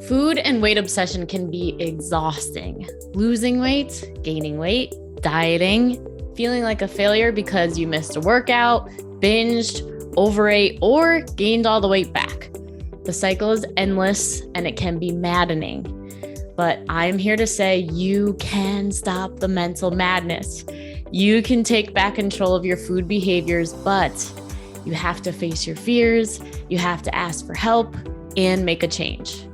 Food and weight obsession can be exhausting. Losing weight, gaining weight, dieting, feeling like a failure because you missed a workout, binged, overate, or gained all the weight back. The cycle is endless and it can be maddening. But I'm here to say you can stop the mental madness. You can take back control of your food behaviors, but you have to face your fears, you have to ask for help, and make a change.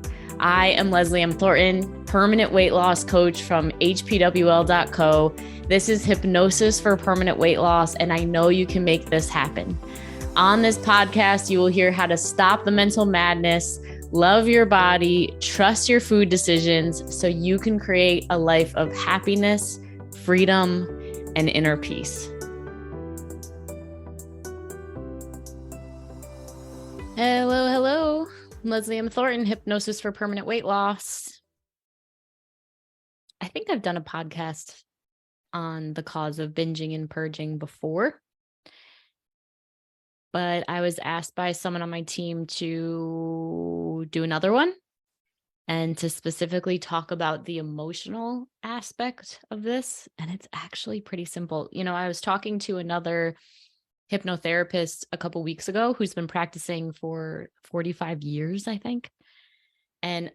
I am Leslie M. Thornton, permanent weight loss coach from hpwl.co. This is Hypnosis for Permanent Weight Loss, and I know you can make this happen. On this podcast, you will hear how to stop the mental madness, love your body, trust your food decisions so you can create a life of happiness, freedom, and inner peace. Hello. Leslie M. Thornton, Hypnosis for Permanent Weight Loss. I think I've done a podcast on the cause of binging and purging before, but I was asked by someone on my team to do another one and to specifically talk about the emotional aspect of this. And it's actually pretty simple. You know, I was talking to another hypnotherapist a couple weeks ago who's been practicing for 45 years, I think. And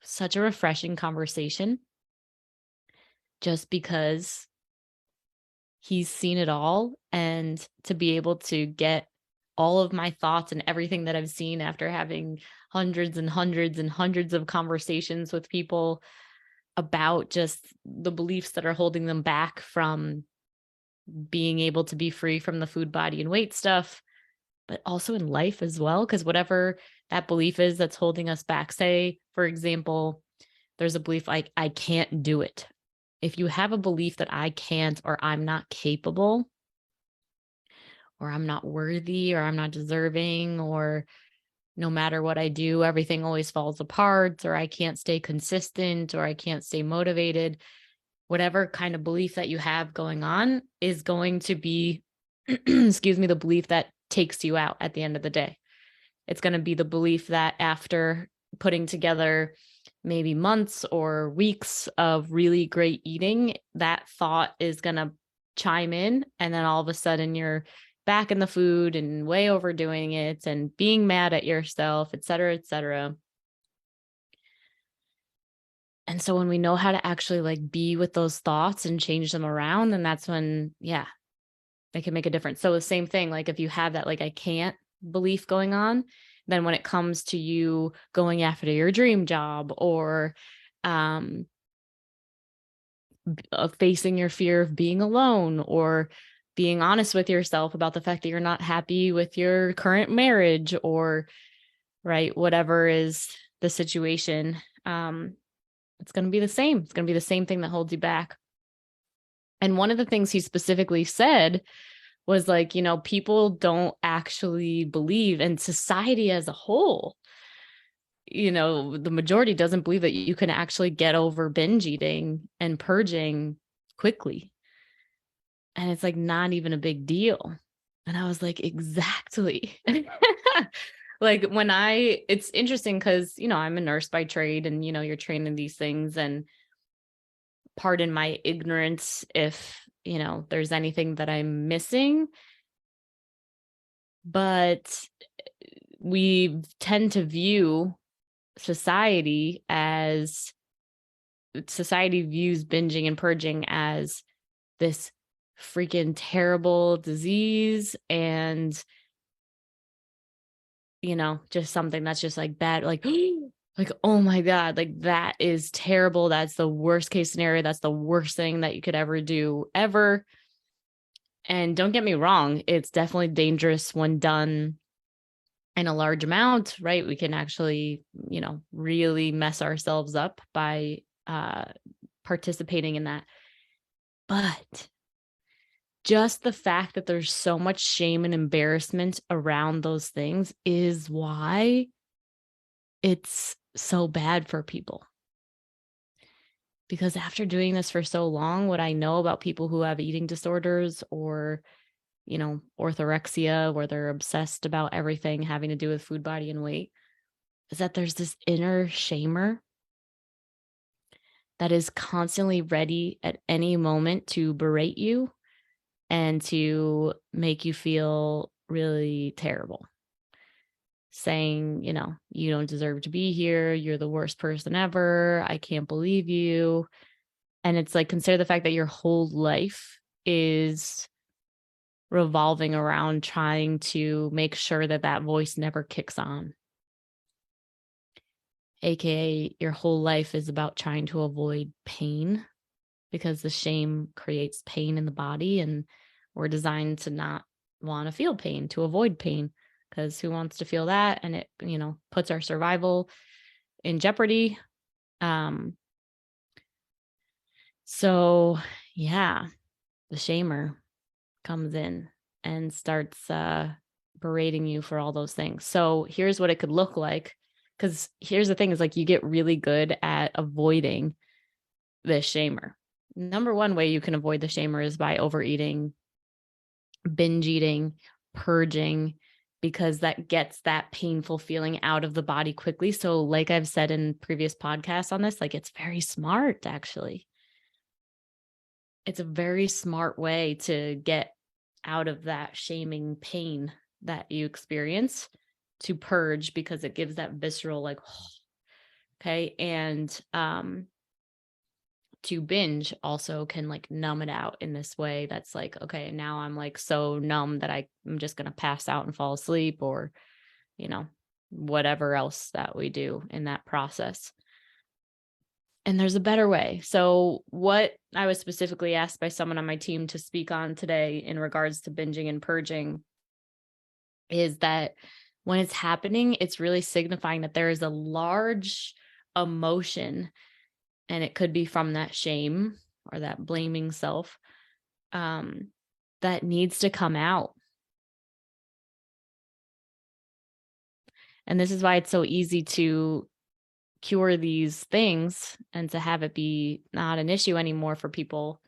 such a refreshing conversation just because he's seen it all, and to be able to get all of my thoughts and everything that I've seen after having hundreds and hundreds and hundreds of conversations with people about just the beliefs that are holding them back from being able to be free from the food, body, and weight stuff, but also in life as well. Because whatever that belief is that's holding us back, say, for example, there's a belief like, I can't do it. If you have a belief that I can't, or I'm not capable, or I'm not worthy, or I'm not deserving, or no matter what I do, everything always falls apart, or I can't stay consistent, or I can't stay motivated, whatever kind of belief that you have going on is going to be, the belief that takes you out at the end of the day. It's going to be the belief that after putting together maybe months or weeks of really great eating, that thought is going to chime in. And then all of a sudden you're back in the food and way overdoing it and being mad at yourself, et cetera, et cetera. And so when we know how to actually be with those thoughts and change them around, then that's when, they can make a difference. So the same thing, if you have that, I can't belief going on, then when it comes to you going after your dream job, or facing your fear of being alone, or being honest with yourself about the fact that you're not happy with your current marriage, or whatever is the situation, it's going to be the same. It's going to be the same thing that holds you back. And one of the things he specifically said was people don't actually believe, and society as a whole, the majority doesn't believe that you can actually get over binge eating and purging quickly. And it's not even a big deal. And I was like, exactly. It's interesting because, I'm a nurse by trade, and, you're trained in these things, and pardon my ignorance if, there's anything that I'm missing, but we tend to view society views binging and purging as this freaking terrible disease, and just something that's just bad, oh my God, that is terrible. That's the worst case scenario. That's the worst thing that you could ever do ever. And don't get me wrong, it's definitely dangerous when done in a large amount, right? We can actually, really mess ourselves up by participating in that. But just the fact that there's so much shame and embarrassment around those things is why it's so bad for people. Because after doing this for so long, what I know about people who have eating disorders, or, orthorexia, where they're obsessed about everything having to do with food, body, and weight, is that there's this inner shamer that is constantly ready at any moment to berate you and to make you feel really terrible, saying, you don't deserve to be here. You're the worst person ever. I can't believe you. And it's like, consider the fact that your whole life is revolving around trying to make sure that that voice never kicks on. AKA, your whole life is about trying to avoid pain because the shame creates pain in the body, and we're designed to not want to feel pain, to avoid pain, because who wants to feel that? And it, puts our survival in jeopardy. So yeah, the shamer comes in and starts berating you for all those things. So here's what it could look like. Because here's the thing is, like, you get really good at avoiding the shamer. Number one way you can avoid the shamer is by overeating, binge eating, purging, because that gets that painful feeling out of the body quickly. So like I've said in previous podcasts on this, like, it's very smart, actually. It's a very smart way to get out of that shaming pain that you experience, to purge, because it gives that visceral, like, okay. And to binge also can, like, numb it out in this way that's like, okay, now I'm like so numb that I'm just going to pass out and fall asleep, or whatever else that we do in that process. And there's a better way. So what I was specifically asked by someone on my team to speak on today in regards to binging and purging is that when it's happening, it's really signifying that there is a large emotion, and it could be from that shame or that blaming self, that needs to come out. And this is why it's so easy to cure these things and to have it be not an issue anymore for people.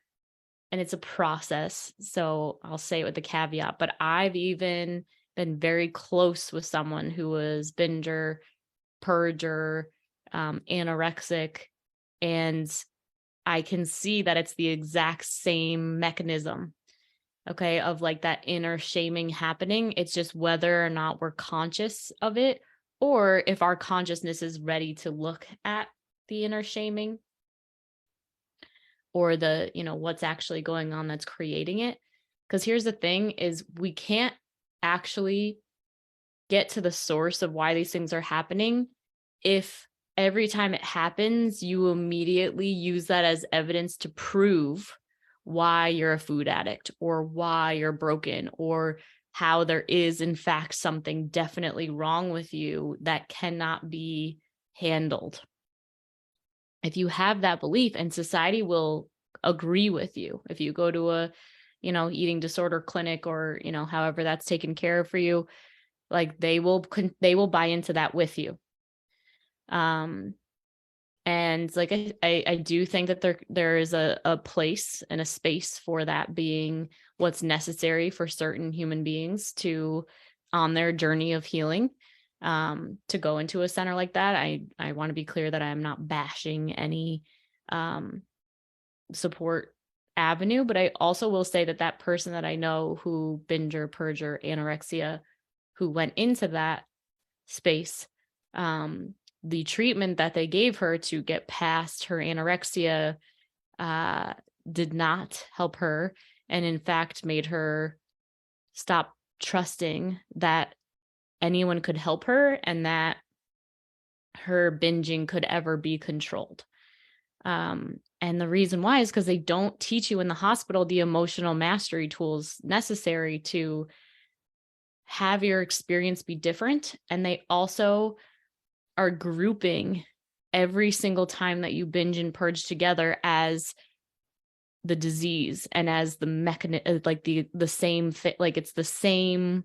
And it's a process. So I'll say it with the caveat, but I've even been very close with someone who was binger, purger, anorexic, and I can see that it's the exact same mechanism, okay, of like that inner shaming happening. It's just whether or not we're conscious of it, or if our consciousness is ready to look at the inner shaming, or the, what's actually going on that's creating it. Because here's the thing is, we can't actually get to the source of why these things are happening if every time it happens, you immediately use that as evidence to prove why you're a food addict, or why you're broken, or how there is, in fact, something definitely wrong with you that cannot be handled. If you have that belief, and society will agree with you, if you go to a, eating disorder clinic, or, however that's taken care of for you, like, they will buy into that with you. And like, I do think that there is a place and a space for that being what's necessary for certain human beings to, on their journey of healing, to go into a center like that. I want to be clear that I'm not bashing any support avenue, but I also will say that that person that I know who binger, purger, anorexia, who went into that space, the treatment that they gave her to get past her anorexia did not help her, and in fact made her stop trusting that anyone could help her, and that her binging could ever be controlled. And the reason why is because they don't teach you in the hospital the emotional mastery tools necessary to have your experience be different. And they also are grouping every single time that you binge and purge together as the disease, and as the mechanism, like the same thing, like it's the same,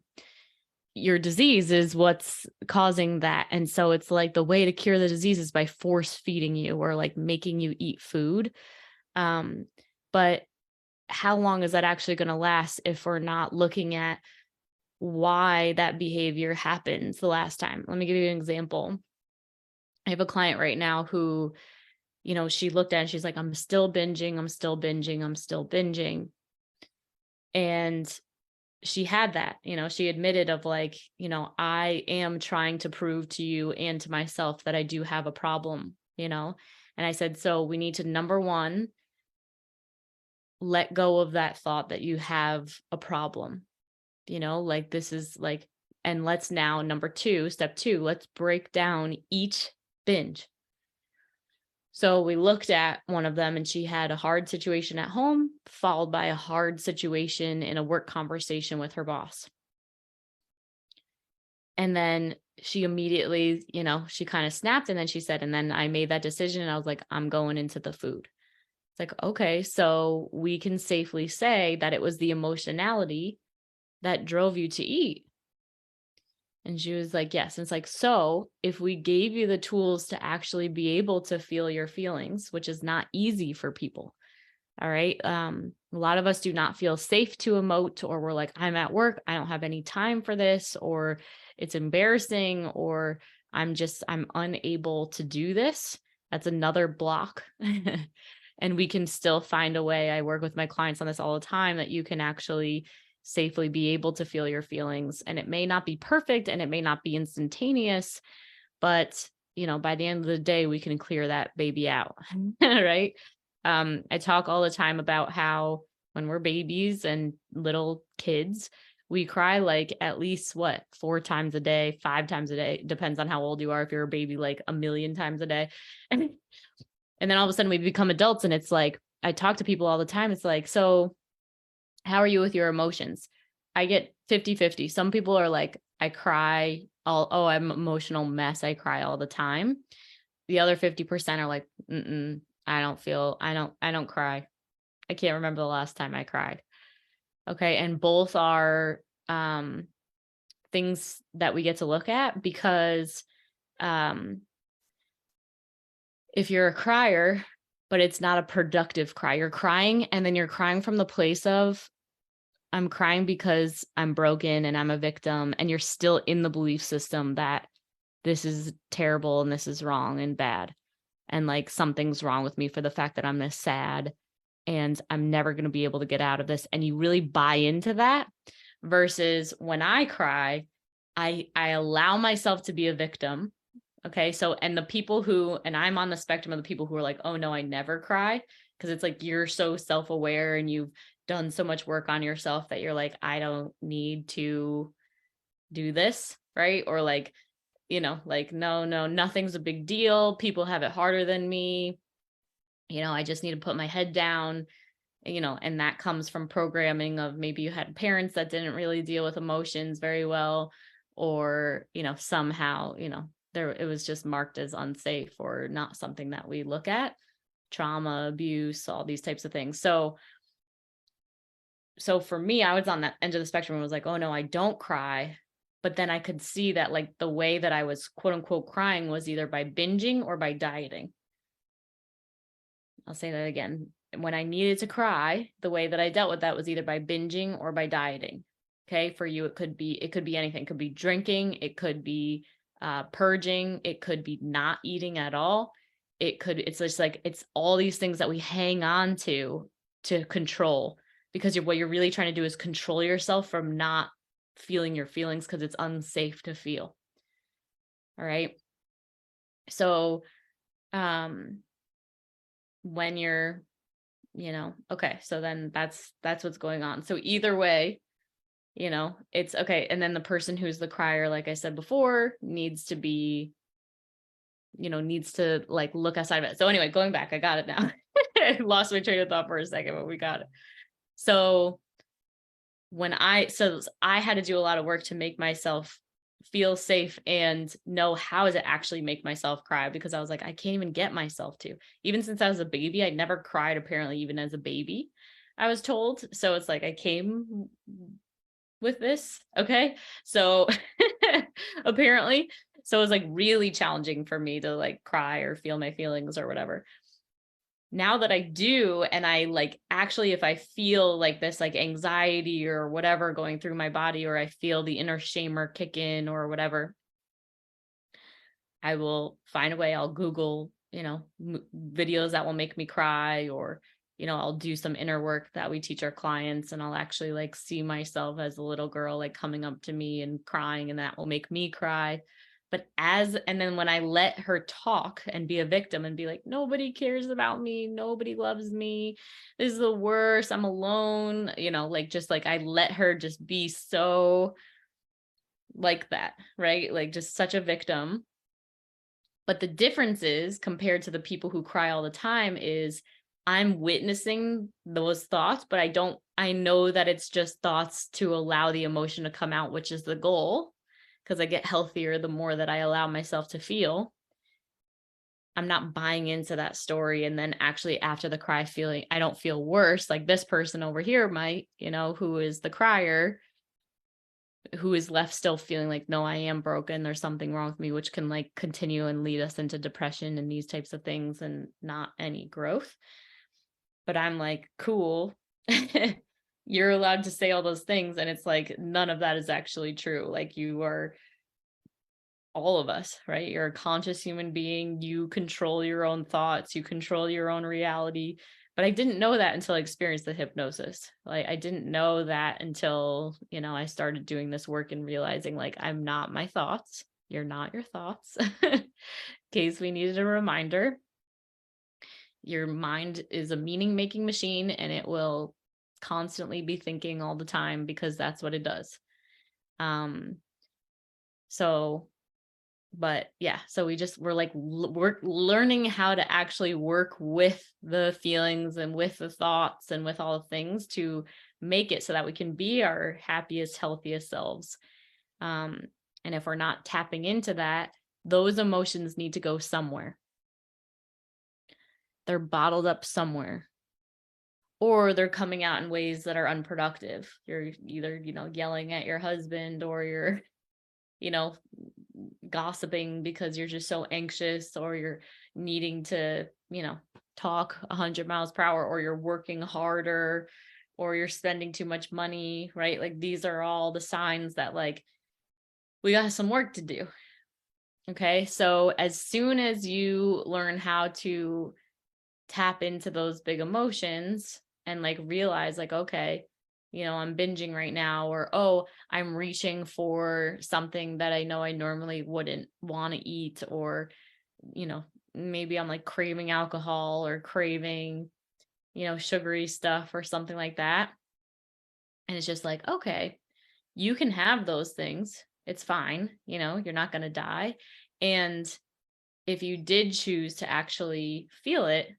your disease is what's causing that. And so it's like the way to cure the disease is by force feeding you, or like making you eat food. But how long is that actually going to last if we're not looking at why that behavior happens the last time? Let me give you an example. I have a client right now who, she looked at it and she's like, I'm still binging, I'm still binging, I'm still binging. And she had that, she admitted of like, I am trying to prove to you and to myself that I do have a problem. And I said, so we need to, number one, let go of that thought that you have a problem, like this is like, and let's now, number two, step two, let's break down each binge. So we looked at one of them and she had a hard situation at home, followed by a hard situation in a work conversation with her boss. And then she immediately, she kind of snapped, and then she said, and then I made that decision and I was like, I'm going into the food. It's like, okay, so we can safely say that it was the emotionality that drove you to eat. And she was like, yes. And it's like, so if we gave you the tools to actually be able to feel your feelings, which is not easy for people. All right. A lot of us do not feel safe to emote, or we're like, I'm at work, I don't have any time for this, or it's embarrassing, or I'm unable to do this. That's another block. And we can still find a way. I work with my clients on this all the time, that you can actually safely be able to feel your feelings. And it may not be perfect and it may not be instantaneous, but by the end of the day, we can clear that baby out. Right. I talk all the time about how when we're babies and little kids, we cry like at least 4 times a day, 5 times a day, depends on how old you are. If you're a baby, like 1,000,000 times a day. And then all of a sudden we become adults, and it's like, I talk to people all the time. It's like, so how are you with your emotions? I get 50-50. Some people are like, I cry I'm an emotional mess, I cry all the time. The other 50% are like, I don't cry. I can't remember the last time I cried. Okay. And both are things that we get to look at, because if you're a crier, but it's not a productive cry, you're crying and then you're crying from the place of, I'm crying because I'm broken and I'm a victim, and you're still in the belief system that this is terrible and this is wrong and bad. And like something's wrong with me for the fact that I'm this sad and I'm never going to be able to get out of this. And you really buy into that, versus when I cry, I allow myself to be a victim. Okay. So, and the people who, and I'm on the spectrum of the people who are like, oh no, I never cry. Cause it's like, you're so self-aware and you've done so much work on yourself that you're like, I don't need to do this. Right. Or like, like, no, nothing's a big deal. People have it harder than me. I just need to put my head down, and that comes from programming of maybe you had parents that didn't really deal with emotions very well, or, somehow, it was just marked as unsafe or not something that we look at. Trauma, abuse, all these types of things. So for me, I was on that end of the spectrum and was like, oh no, I don't cry. But then I could see that like the way that I was quote unquote crying was either by binging or by dieting. I'll say that again. When I needed to cry, the way that I dealt with that was either by binging or by dieting. Okay. For you, it could be anything. It could be drinking. It could be purging. It could be not eating at all. It's just like, it's all these things that we hang on to control, because what you're really trying to do is control yourself from not feeling your feelings, because it's unsafe to feel. All right. So, when you're, okay, so then that's what's going on. So either way, it's okay. And then the person who's the crier, like I said before, needs to be, needs to like look outside of it. So anyway, going back, I got it now. I lost my train of thought for a second, but we got it. So I had to do a lot of work to make myself feel safe and know how does it actually make myself cry, because I was like, I can't even get myself to. Even since I was a baby, I never cried, apparently, even as a baby, I was told. So it's like I came with this. Okay. So apparently, so it was like really challenging for me to like cry or feel my feelings or whatever. Now that I do, and I like, actually, if I feel like this, like anxiety or whatever going through my body, or I feel the inner shamer kick in or whatever, I will find a way. I'll Google, videos that will make me cry, or, I'll do some inner work that we teach our clients, and I'll actually like see myself as a little girl, like coming up to me and crying, and that will make me cry. And then when I let her talk and be a victim and be like, nobody cares about me, nobody loves me, this is the worst, I'm alone, like just like I let her just be so like that, right? Like just such a victim. But the difference is, compared to the people who cry all the time, is I'm witnessing those thoughts, but I know that it's just thoughts to allow the emotion to come out, which is the goal, because I get healthier the more that I allow myself to feel. I'm not buying into that story. And then actually after the cry feeling, I don't feel worse. Like this person over here might, who is the crier, who is left still feeling like, no, I am broken, there's something wrong with me, which can like continue and lead us into depression and these types of things and not any growth. But I'm like, cool. You're allowed to say all those things, and it's like none of that is actually true. Like, you are all of us, right? You're a conscious human being, you control your own thoughts, you control your own reality. But I didn't know that until I experienced the hypnosis. Like, I didn't know that until, I started doing this work and realizing like, I'm not my thoughts. You're not your thoughts. In case we needed a reminder, your mind is a meaning making machine, and it will constantly be thinking all the time because that's what it does. So but yeah, so we're learning how to actually work with the feelings and with the thoughts and with all the things to make it so that we can be our happiest, healthiest selves. And if we're not tapping into that, those emotions need to go somewhere. They're bottled up somewhere, or they're coming out in ways that are unproductive. You're either, yelling at your husband, or you're, you know, gossiping because you're just so anxious, or you're needing to, talk 100 miles per hour, or you're working harder, or you're spending too much money, right? Like, these are all the signs that like we got some work to do. Okay. So as soon as you learn how to tap into those big emotions and like realize like, okay, I'm binging right now, or, oh, I'm reaching for something that I know I normally wouldn't want to eat, or, maybe I'm like craving alcohol or craving, sugary stuff or something like that. And it's just like, okay, you can have those things. It's fine. You're not going to die. And if you did choose to actually feel it,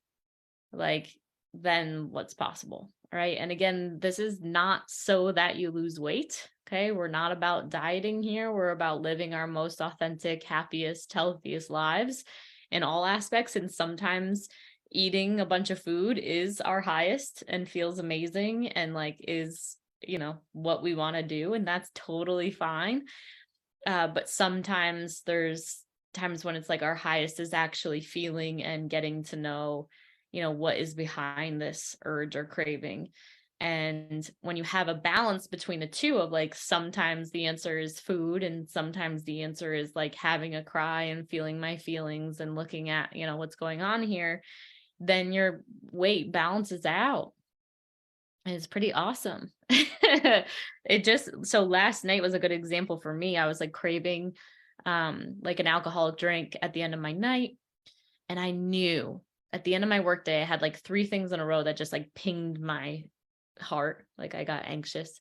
like, then what's possible, right? And again, this is not so that you lose weight. Okay. We're not about dieting here. We're about living our most authentic, happiest, healthiest lives in all aspects. And sometimes eating a bunch of food is our highest and feels amazing and like is, what we want to do. And that's totally fine. But sometimes there's times when it's like our highest is actually feeling and getting to know, what is behind this urge or craving. And when you have a balance between the two of like, sometimes the answer is food, and sometimes the answer is like having a cry and feeling my feelings and looking at, what's going on here, then your weight balances out. And it's pretty awesome. So last night was a good example for me. I was like craving like an alcoholic drink at the end of my night. And I knew at the end of my workday, I had like 3 things in a row that just like pinged my heart. Like, I got anxious,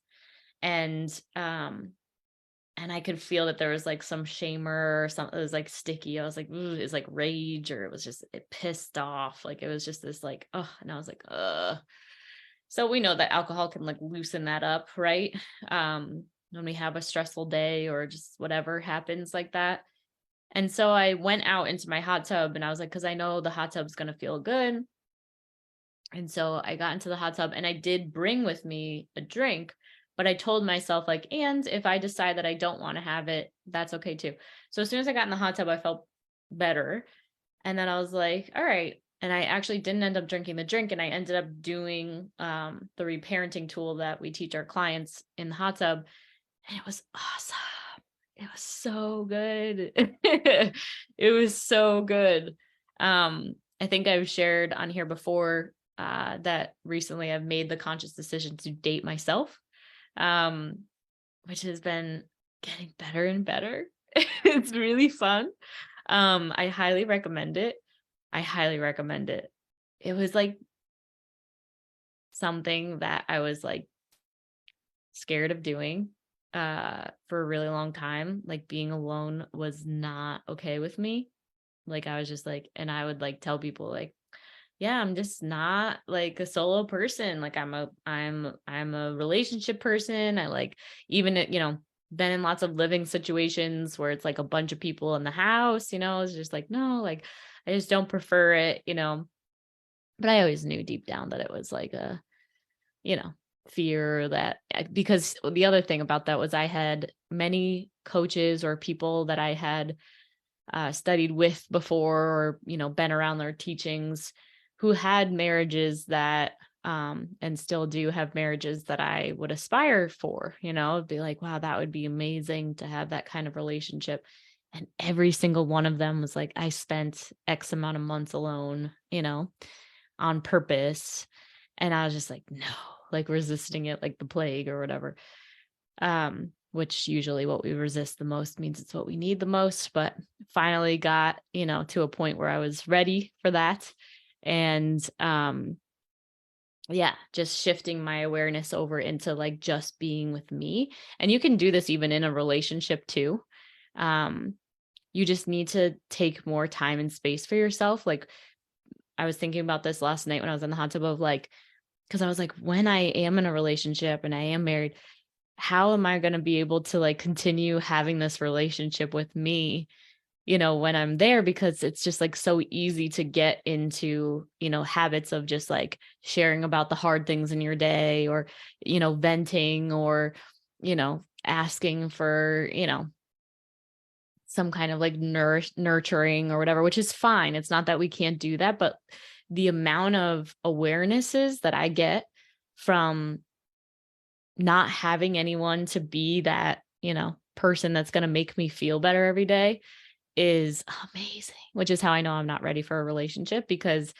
and I could feel that there was like some shamer or something. It was like sticky. I was like, ooh, it's like rage, or it pissed off. Like, it was just this like, oh, and I was like, so we know that alcohol can like loosen that up, right? When we have a stressful day or just whatever happens like that. And so I went out into my hot tub, and I was like, because I know the hot tub's going to feel good. And so I got into the hot tub, and I did bring with me a drink, but I told myself like, and if I decide that I don't want to have it, that's okay too. So as soon as I got in the hot tub, I felt better. And then I was like, all right. And I actually didn't end up drinking the drink, and I ended up doing the reparenting tool that we teach our clients in the hot tub. And it was awesome. It was so good. It was so good. I think I've shared on here before, that recently I've made the conscious decision to date myself, um, which has been getting better and better. It's really fun. I highly recommend it. I highly recommend it. It was like something that I was like scared of doing for a really long time. Like being alone was not okay with me. Like I was just like, and I would like tell people like, yeah, I'm just not like a solo person. Like I'm a relationship person. I like even been in lots of living situations where it's like a bunch of people in the house, it's just like, no, like I just don't prefer it. But I always knew deep down that it was like a, you know, fear that because the other thing about that was I had many coaches or people that I had studied with before or been around their teachings who had marriages that and still do have marriages that I would aspire for. It'd be like, wow, that would be amazing to have that kind of relationship. And every single one of them was like, I spent X amount of months alone, on purpose. And I was just like, no, like resisting it like the plague or whatever. Which usually what we resist the most means it's what we need the most, but finally got, to a point where I was ready for that. And yeah, just shifting my awareness over into like just being with me. And you can do this even in a relationship too. Um, you just need to take more time and space for yourself. Like I was thinking about this last night when I was in the hot tub of like, because I was like, when I am in a relationship and I am married, how am I going to be able to like continue having this relationship with me, when I'm there? Because it's just like so easy to get into, habits of just like sharing about the hard things in your day or, venting or, asking for, some kind of like nurturing or whatever, which is fine. It's not that we can't do that, but the amount of awarenesses that I get from not having anyone to be that, person that's going to make me feel better every day is amazing, which is how I know I'm not ready for a relationship because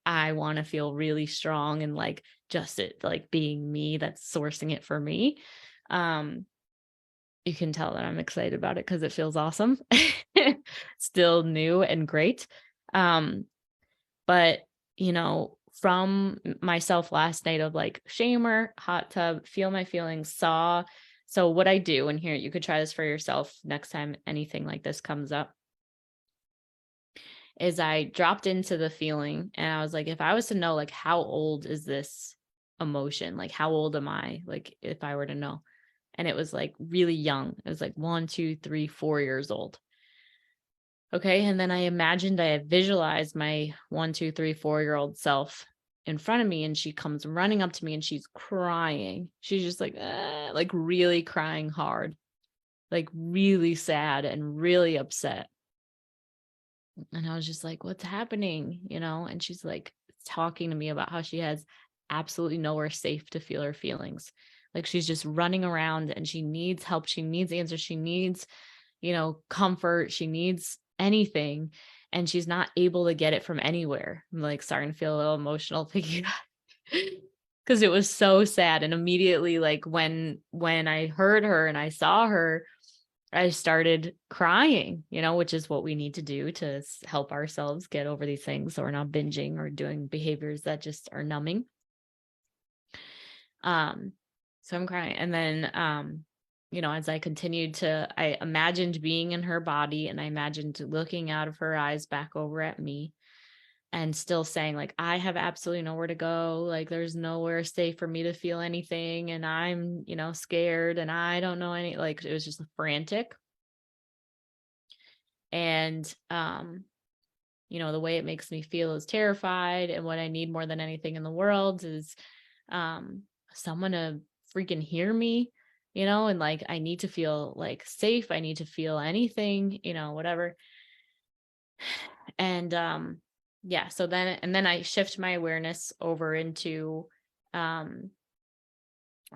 I want to feel really strong and like just it like being me that's sourcing it for me. Um you can tell that I'm excited about it because it feels awesome. Still new and great. Um but, from myself last night of like shamer, hot tub, feel my feelings, saw. So what I do, and here you could try this for yourself next time anything like this comes up, is I dropped into the feeling and I was like, if I was to know, like, how old is this emotion? Like, how old am I? Like, if I were to know. And it was like really young. It was like 1, 2, 3, 4 years old. Okay. And then I imagined, I had visualized my 1, 2, 3, 4-year-old self in front of me. And she comes running up to me and she's crying. She's just like really crying hard, like really sad and really upset. And I was just like, what's happening? And she's like talking to me about how she has absolutely nowhere safe to feel her feelings. Like she's just running around and she needs help. She needs answers. She needs, comfort. She needs anything. And she's not able to get it from anywhere. I'm like starting to feel a little emotional thinking because it was so sad. And immediately, like when I heard her and I saw her, I started crying, which is what we need to do to help ourselves get over these things so we're not binging or doing behaviors that just are numbing. Um, so I'm crying. And then, as I continued I imagined being in her body and I imagined looking out of her eyes back over at me and still saying like, I have absolutely nowhere to go. Like there's nowhere safe for me to feel anything. And I'm, scared and I don't know like, it was just frantic. And, the way it makes me feel is terrified. And what I need more than anything in the world is, someone to freaking hear me, and like, I need to feel like safe. I need to feel anything, whatever. And, yeah, so then I shift my awareness over into,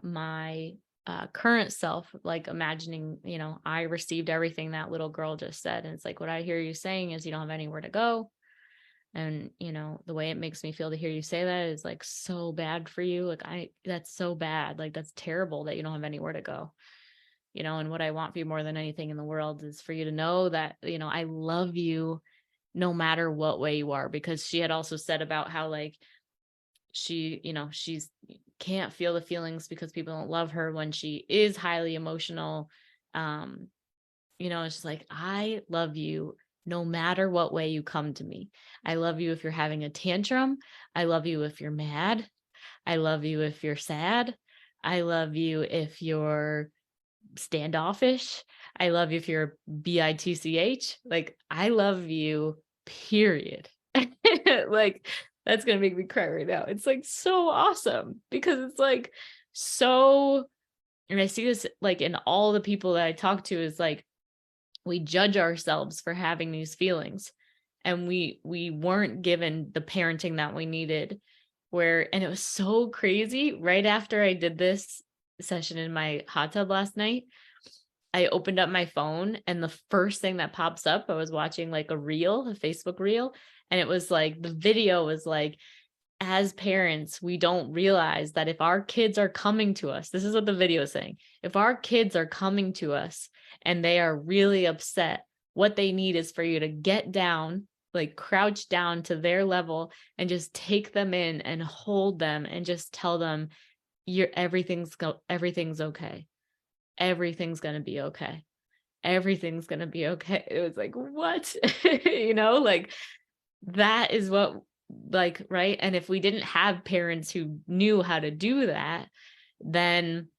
my current self, like imagining, I received everything that little girl just said. And it's like, what I hear you saying is you don't have anywhere to go. And, the way it makes me feel to hear you say that is like so bad for you. Like, that's so bad. Like, that's terrible that you don't have anywhere to go. And what I want for you more than anything in the world is for you to know that, I love you no matter what way you are. Because she had also said about how, like, she's can't feel the feelings because people don't love her when she is highly emotional. Um, it's just like, I love you no matter what way you come to me. I love you if you're having a tantrum. I love you if you're mad. I love you if you're sad. I love you if you're standoffish. I love you if you're bitch. Like, I love you, period. Like, that's gonna make me cry right now. It's like so awesome because it's like so, and I see this like in all the people that I talk to, is like, we judge ourselves for having these feelings, and we weren't given the parenting that we needed. And it was so crazy. Right after I did this session in my hot tub last night, I opened up my phone, and the first thing that pops up, I was watching like a Facebook reel, and it was like, the video was like, as parents, we don't realize that if our kids are coming to us, this is what the video is saying. If our kids are coming to us and they are really upset, what they need is for you to get down, like crouch down to their level, and just take them in and hold them and just tell them, everything's okay. Everything's going to be okay. Everything's going to be okay. It was like, what? Like, that is what, like, right. And if we didn't have parents who knew how to do that, then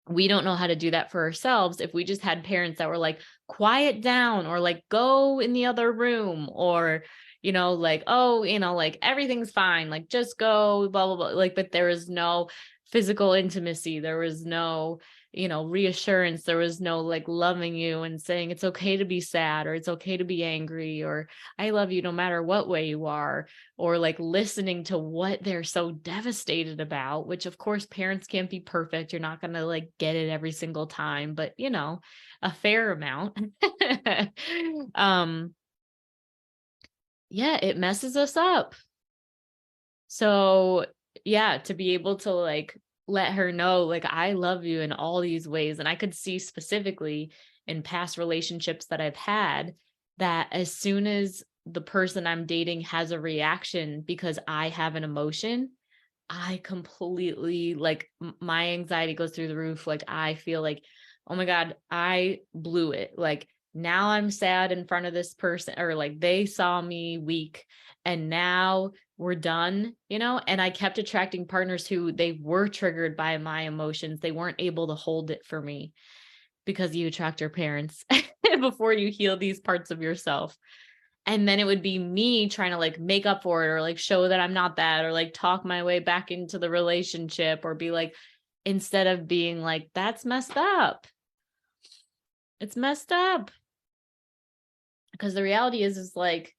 we don't know how to do that for ourselves. If we just had parents that were like, quiet down, or like, go in the other room, or, like, oh, like, everything's fine, like, just go, blah, blah, blah. Like, but there was no physical intimacy. There was no, reassurance. There was no like loving you and saying it's okay to be sad, or it's okay to be angry, or I love you no matter what way you are, or like listening to what they're so devastated about, which of course parents can't be perfect. You're not going to like get it every single time, but a fair amount. um yeah, it messes us up. So yeah, to be able to like let her know, like, I love you in all these ways. And I could see specifically in past relationships that I've had, that as soon as the person I'm dating has a reaction because I have an emotion, I completely like, my anxiety goes through the roof. Like, I feel like, oh my God, I blew it. Like, now I'm sad in front of this person, or like they saw me weak, and now we're done, and I kept attracting partners who, they were triggered by my emotions. They weren't able to hold it for me, because you attract your parents before you heal these parts of yourself. And then it would be me trying to like make up for it, or like show that I'm not that, or like talk my way back into the relationship, or be like, instead of being like, that's messed up. It's messed up. Because the reality is like,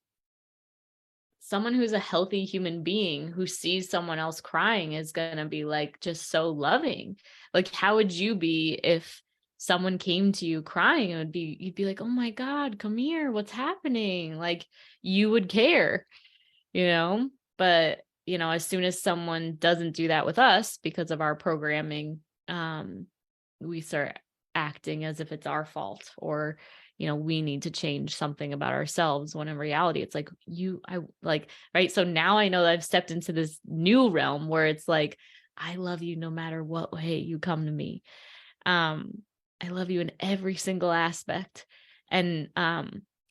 someone who's a healthy human being who sees someone else crying is going to be like, just so loving. Like, how would you be if someone came to you crying? You'd be like, oh my God, come here. What's happening? Like, you would care, but as soon as someone doesn't do that with us because of our programming, we start acting as if it's our fault, or we need to change something about ourselves, when in reality it's like, right. So now I know that I've stepped into this new realm where it's like, I love you no matter what way you come to me. I love you in every single aspect. And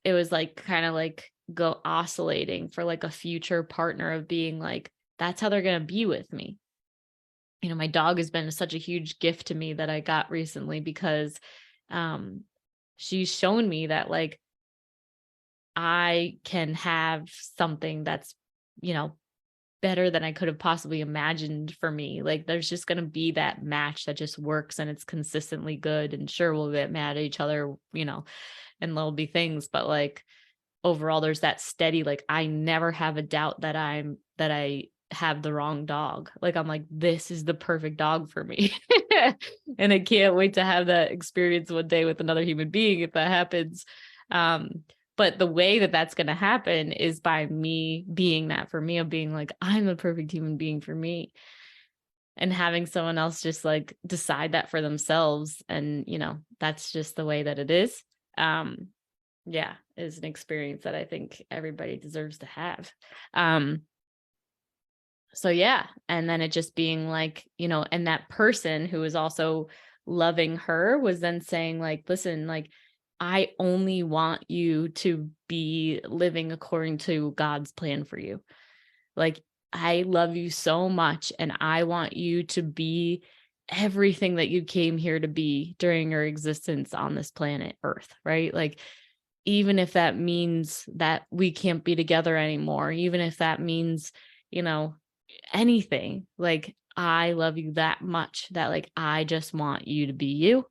it was like, kind of like go oscillating for like a future partner of being like, that's how they're going to be with me. My dog has been such a huge gift to me that I got recently, because she's shown me that like, I can have something that's, better than I could have possibly imagined for me. Like, there's just going to be that match that just works, and it's consistently good. And sure, we'll get mad at each other, and there'll be things, but like, overall, there's that steady, like, I never have a doubt that I have the wrong dog. Like, I'm like, this is the perfect dog for me. And I can't wait to have that experience one day with another human being if that happens. But the way that that's going to happen is by me being that for me, of being like, I'm the perfect human being for me, and having someone else just like decide that for themselves. And, that's just the way that it is. Yeah, is an experience that I think everybody deserves to have. So yeah, and then it just being like, and that person who was also loving her was then saying like, listen, like, I only want you to be living according to God's plan for you. Like, I love you so much, and I want you to be everything that you came here to be during your existence on this planet Earth, right? Like, even if that means that we can't be together anymore, even if that means, anything, like, I love you that much that like I just want you to be you,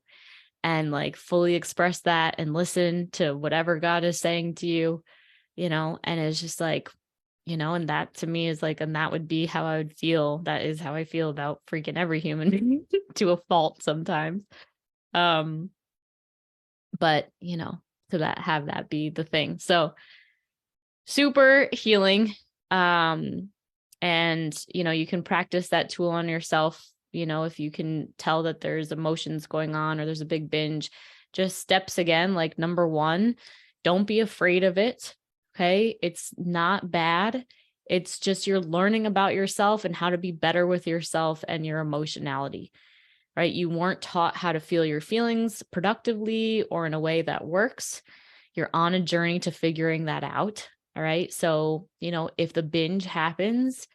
and like fully express that and listen to whatever God is saying to you, and it's just like, and that to me is like, and that would be how I would feel. That is how I feel about freaking every human being to a fault sometimes. Um, but to have that be the thing. So super healing. And you can practice that tool on yourself. If you can tell that there's emotions going on or there's a big binge, just steps again, like number one, don't be afraid of it. Okay. It's not bad. It's just you're learning about yourself and how to be better with yourself and your emotionality, right? You weren't taught how to feel your feelings productively or in a way that works. You're on a journey to figuring that out. All right. So, if the binge happens,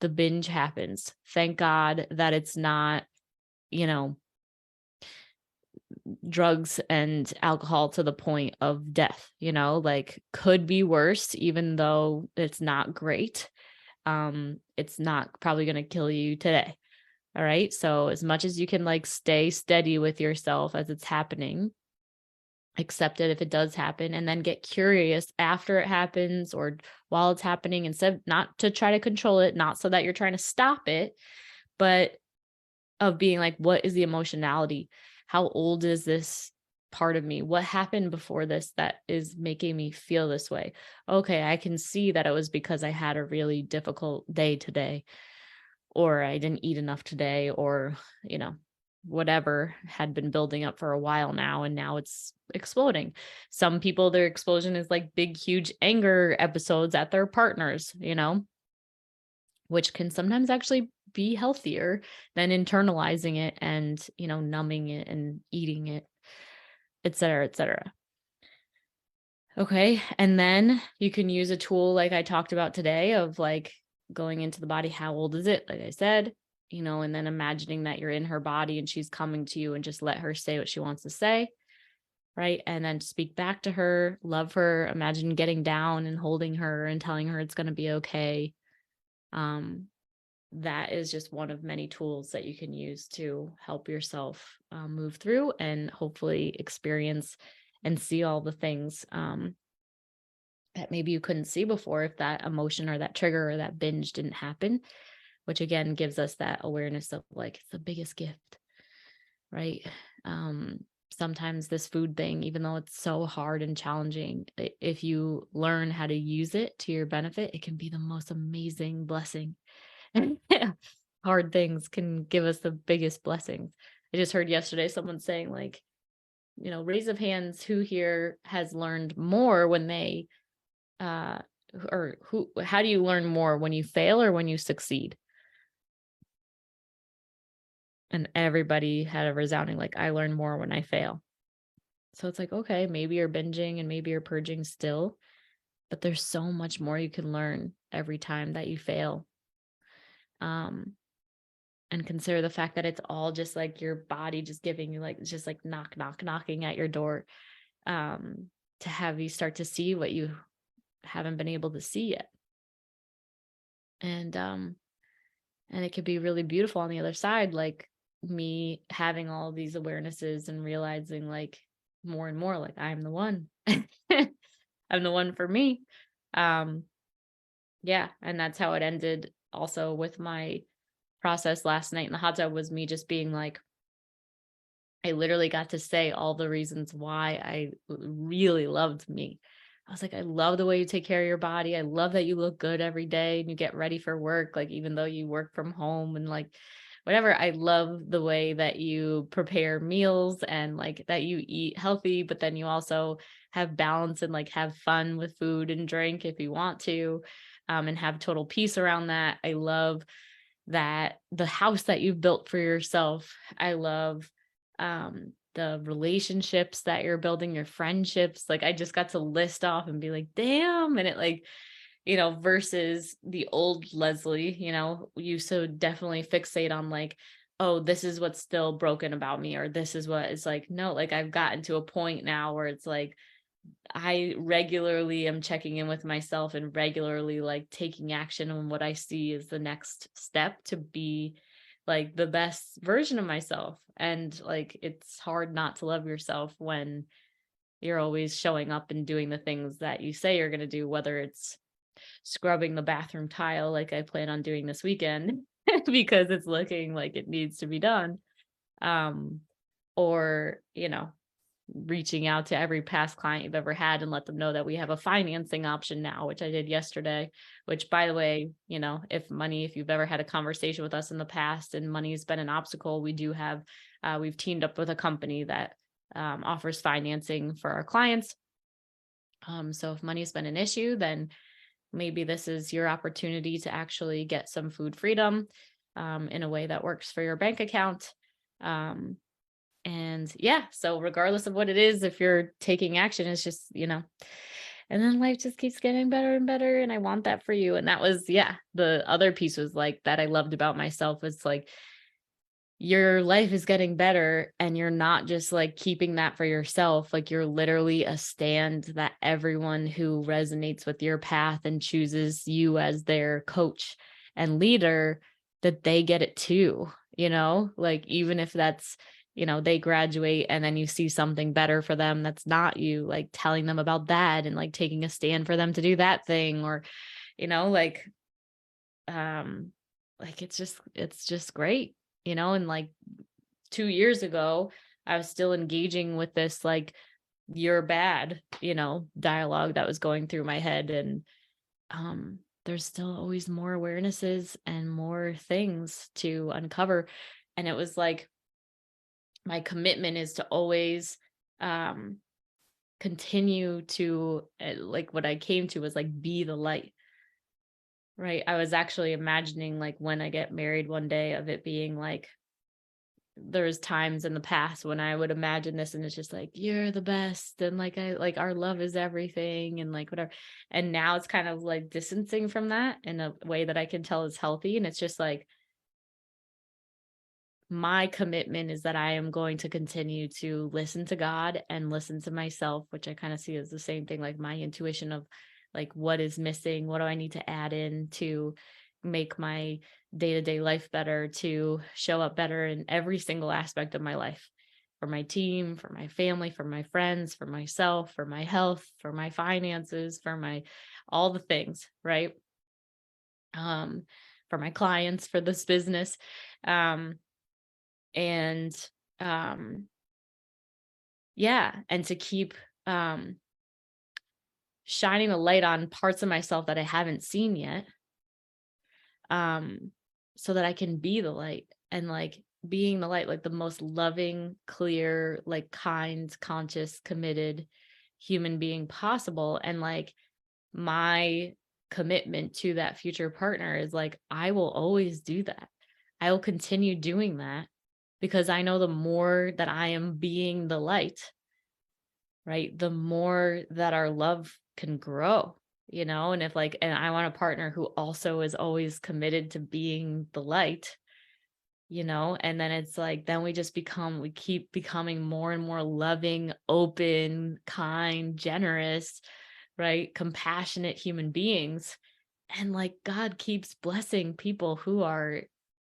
the binge happens. Thank God that it's not, drugs and alcohol to the point of death, like could be worse, even though it's not great. It's not probably going to kill you today. All right. So as much as you can like stay steady with yourself as it's happening, accept it if it does happen, and then get curious after it happens or while it's happening, instead not to try to control it, not so that you're trying to stop it, but of being like, what is the emotionality? How old is this part of me? What happened before this that is making me feel this way? Okay, I can see that it was because I had a really difficult day today, or I didn't eat enough today, or, whatever had been building up for a while now, and now it's exploding. Some people, their explosion is like big, huge anger episodes at their partners, which can sometimes actually be healthier than internalizing it and, numbing it and eating it, et cetera, et cetera. Okay. And then you can use a tool like I talked about today of like going into the body. How old is it? Like I said, and then imagining that you're in her body and she's coming to you, and just let her say what she wants to say. Right. And then speak back to her, love her, imagine getting down and holding her and telling her it's going to be okay. That is just one of many tools that you can use to help yourself move through and hopefully experience and see all the things that maybe you couldn't see before if that emotion or that trigger or that binge didn't happen, which again gives us that awareness of like, it's the biggest gift, right? Sometimes this food thing, even though it's so hard and challenging, if you learn how to use it to your benefit, it can be the most amazing blessing. Hard things can give us the biggest blessings. I just heard yesterday someone saying like, raise of hands, who here has learned more when they how do you learn more, when you fail or when you succeed? And everybody had a resounding like, I learn more when I fail. So it's like, okay, maybe you're binging and maybe you're purging still, but there's so much more you can learn every time that you fail. And consider the fact that it's all just like your body just giving you like, just like knocking at your door, to have you start to see what you haven't been able to see yet. And it could be really beautiful on the other side, like me having all these awarenesses and realizing like more and more, like I'm the one. I'm the one for me. Yeah. And that's how it ended also with my process last night in the hot tub, was me just being like, I literally got to say all the reasons why I really loved me. I was like, I love the way you take care of your body. I love that you look good every day and you get ready for work, like even though you work from home and like whatever. I love the way that you prepare meals and like that you eat healthy, but then you also have balance and like have fun with food and drink if you want to, and have total peace around that. I love that the house that you've built for yourself. I love the relationships that you're building, your friendships. Like I just got to list off and be like, damn. And it like, versus the old Leslie, you so definitely fixate on like, oh, this is what's still broken about me, or this is what is like, no, like I've gotten to a point now where it's like I regularly am checking in with myself and regularly like taking action on what I see is the next step to be like the best version of myself. And like it's hard not to love yourself when you're always showing up and doing the things that you say you're going to do, whether it's scrubbing the bathroom tile like I plan on doing this weekend because it's looking like it needs to be done. Um, or, reaching out to every past client you've ever had and let them know that we have a financing option now, which I did yesterday, which by the way, if you've ever had a conversation with us in the past and money's been an obstacle, we do have, we've teamed up with a company that offers financing for our clients. So if money's been an issue, then maybe this is your opportunity to actually get some food freedom in a way that works for your bank account. And yeah, so regardless of what it is, if you're taking action, it's just, and then life just keeps getting better and better. And I want that for you. And that was, yeah, the other piece was like that I loved about myself was like, your life is getting better and you're not just like keeping that for yourself. Like you're literally a stand that everyone who resonates with your path and chooses you as their coach and leader, that they get it too, like even if that's, they graduate and then you see something better for them that's not you, like telling them about that and like taking a stand for them to do that thing, or like it's just great, and like 2 years ago I was still engaging with this like you're bad, dialogue that was going through my head. And there's still always more awarenesses and more things to uncover. And it was like my commitment is to always continue to like what I came to was like be the light, right? I was actually imagining like when I get married one day of it being like there's times in the past when I would imagine this and it's just like you're the best and like I like our love is everything and like whatever. And now it's kind of like distancing from that in a way that I can tell is healthy. And it's just like my commitment is that I am going to continue to listen to God and listen to myself, which I kind of see as the same thing, like my intuition of like what is missing, what do I need to add in to make my day-to-day life better, to show up better in every single aspect of my life, for my team, for my family, for my friends, for myself, for my health, for my finances, for my all the things, right? For my clients, for this business. And yeah, and to keep shining a light on parts of myself that I haven't seen yet, so that I can be the light. And like being the light, like the most loving, clear, like kind, conscious, committed human being possible. And like my commitment to that future partner is like I will always do that. I will continue doing that because I know the more that I am being the light, right, the more that our love can grow, and if like, and I want a partner who also is always committed to being the light, and then it's like, then we keep becoming more and more loving, open, kind, generous, right, compassionate human beings. And like God keeps blessing people who are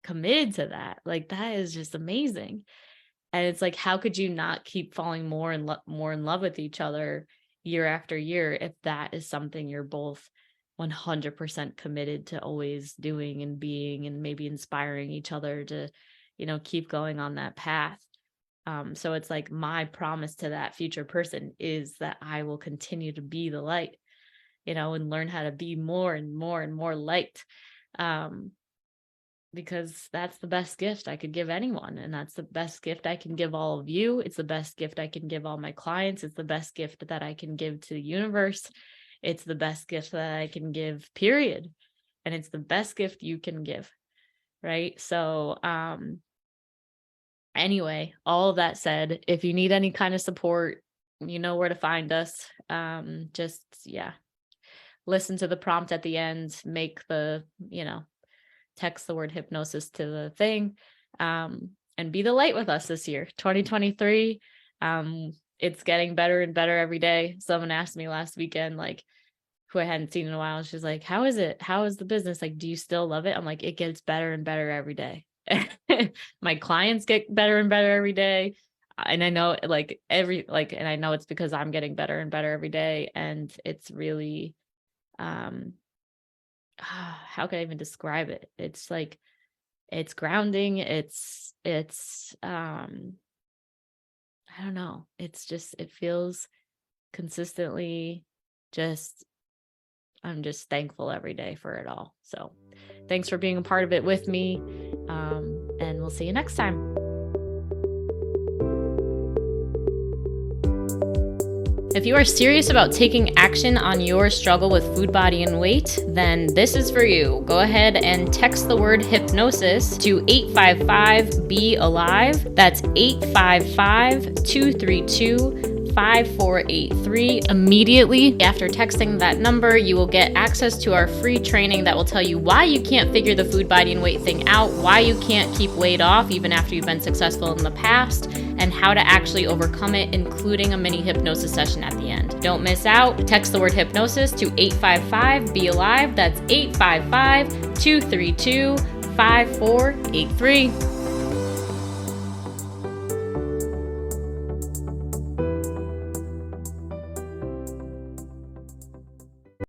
committed to that. Like that is just amazing. And it's like, how could you not keep falling more and more in love with each other year after year if that is something you're both 100% committed to always doing and being, and maybe inspiring each other to, keep going on that path. So it's like my promise to that future person is that I will continue to be the light, and learn how to be more and more and more light. Because that's the best gift I could give anyone. And that's the best gift I can give all of you. It's the best gift I can give all my clients. It's the best gift that I can give to the universe. It's the best gift that I can give, period. And it's the best gift you can give. Right. So, anyway, all of that said, if you need any kind of support, you know where to find us. Listen to the prompt at the end, text the word hypnosis to the thing, and be the light with us this year, 2023. It's getting better and better every day. Someone asked me last weekend, like, who I hadn't seen in a while. She's like, how is it? How is the business? Like, do you still love it? I'm like, it gets better and better every day. My clients get better and better every day. And I know and I know it's because I'm getting better and better every day. And it's really, how can I even describe it? It's like, it's grounding. It's I don't know. It's just, it feels consistently I'm just thankful every day for it all. So thanks for being a part of it with me. And we'll see you next time. If you are serious about taking action on your struggle with food, body, and weight, then this is for you. Go ahead and text the word hypnosis to 855-BE-ALIVE. That's 855-232-5483. Immediately after texting that number, you will get access to our free training that will tell you why you can't figure the food, body, and weight thing out, why you can't keep weight off even after you've been successful in the past, and how to actually overcome it, including a mini hypnosis session at the end. Don't miss out. Text the word hypnosis to 855-BE-ALIVE. That's 855-232-5483.